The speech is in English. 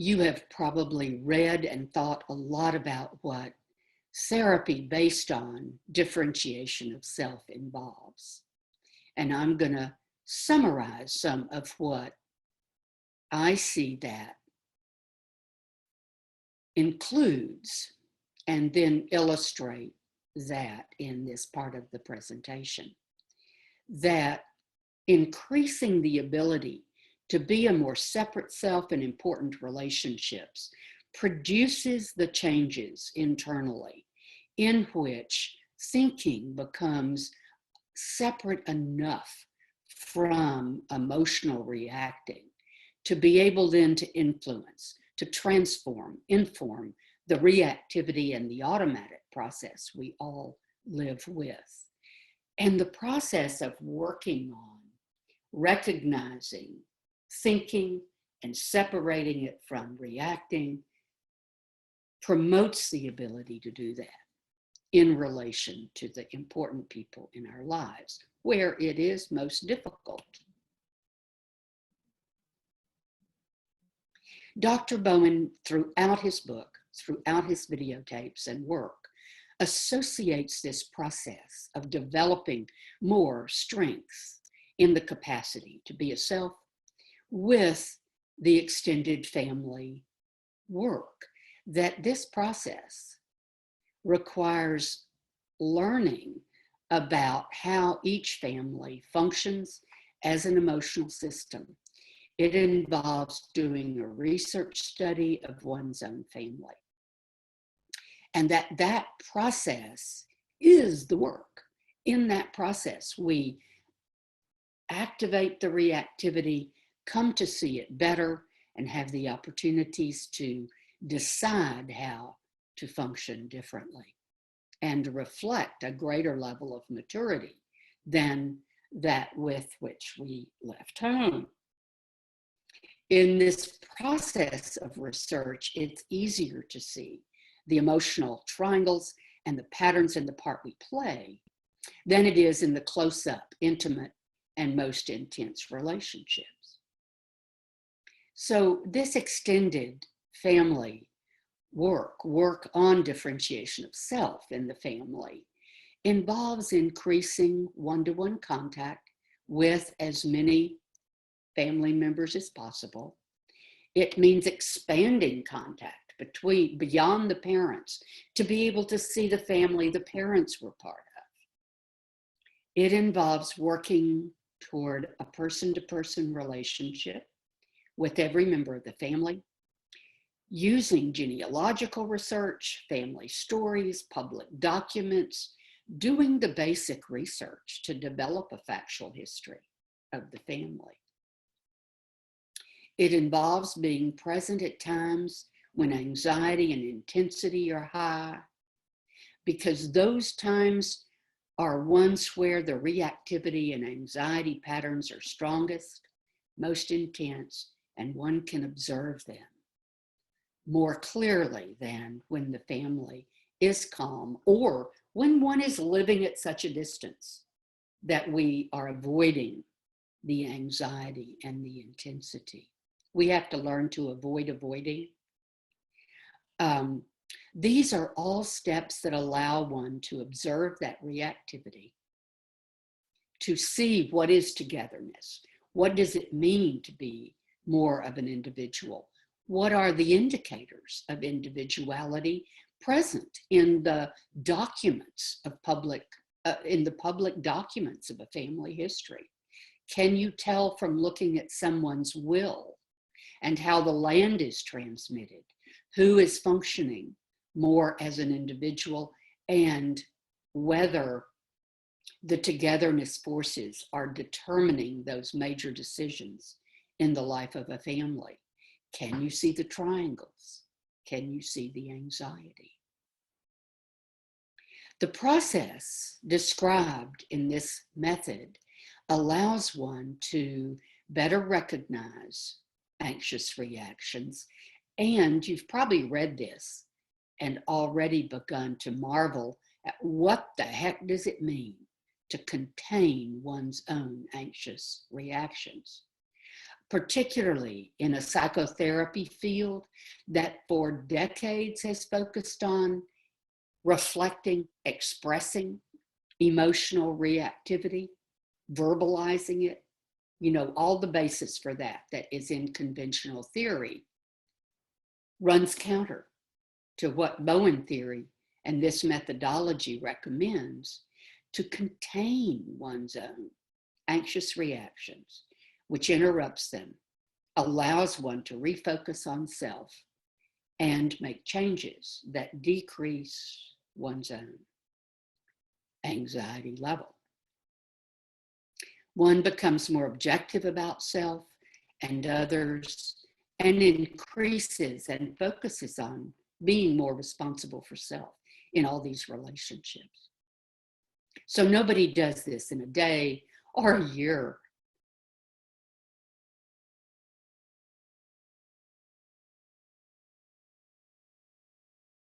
You have probably read and thought a lot about what therapy based on differentiation of self involves. And I'm going to summarize some of what I see that includes and then illustrate that in this part of the presentation. That increasing the ability to be a more separate self in important relationships produces the changes internally in which thinking becomes separate enough from emotional reacting to be able then to influence, to transform, inform the reactivity and the automatic process we all live with. And the process of working on recognizing, thinking, and separating it from reacting promotes the ability to do that in relation to the important people in our lives, where it is most difficult. Dr. Bowen, throughout his book, throughout his videotapes and work, associates this process of developing more strengths in the capacity to be a self with the extended family work, that this process requires learning about how each family functions as an emotional system. It involves doing a research study of one's own family. And that process is the work. In that process, we activate the reactivity, come to see it better, and have the opportunities to decide how to function differently and reflect a greater level of maturity than that with which we left home. In this process of research, it's easier to see the emotional triangles and the patterns in the part we play than it is in the close-up, intimate, and most intense relationships. So this extended family work on differentiation of self in the family, involves increasing one-to-one contact with as many family members as possible. It means expanding contact beyond the parents to be able to see the family the parents were part of. It involves working toward a person-to-person relationship with every member of the family, using genealogical research, family stories, public documents, doing the basic research to develop a factual history of the family. It involves being present at times when anxiety and intensity are high, because those times are ones where the reactivity and anxiety patterns are strongest, most intense, and one can observe them more clearly than when the family is calm or when one is living at such a distance that we are avoiding the anxiety and the intensity. We have to learn to avoid avoiding. These are all steps that allow one to observe that reactivity, to see what is togetherness. What does it mean to be more of an individual? What are the indicators of individuality present in the documents of in the public documents of a family history? Can you tell from looking at someone's will and how the land is transmitted, who is functioning more as an individual, and whether the togetherness forces are determining those major decisions in the life of a family? Can you see the triangles? Can you see the anxiety? The process described in this method allows one to better recognize anxious reactions. And you've probably read this and already begun to marvel at what the heck does it mean to contain one's own anxious reactions. particularly in a psychotherapy field that for decades has focused on reflecting, expressing emotional reactivity, verbalizing it, all the basis for that is in conventional theory, runs counter to what Bowen theory and this methodology recommends to contain one's own anxious reactions, which interrupts them, allows one to refocus on self and make changes that decrease one's own anxiety level. One becomes more objective about self and others and increases and focuses on being more responsible for self in all these relationships. So nobody does this in a day or a year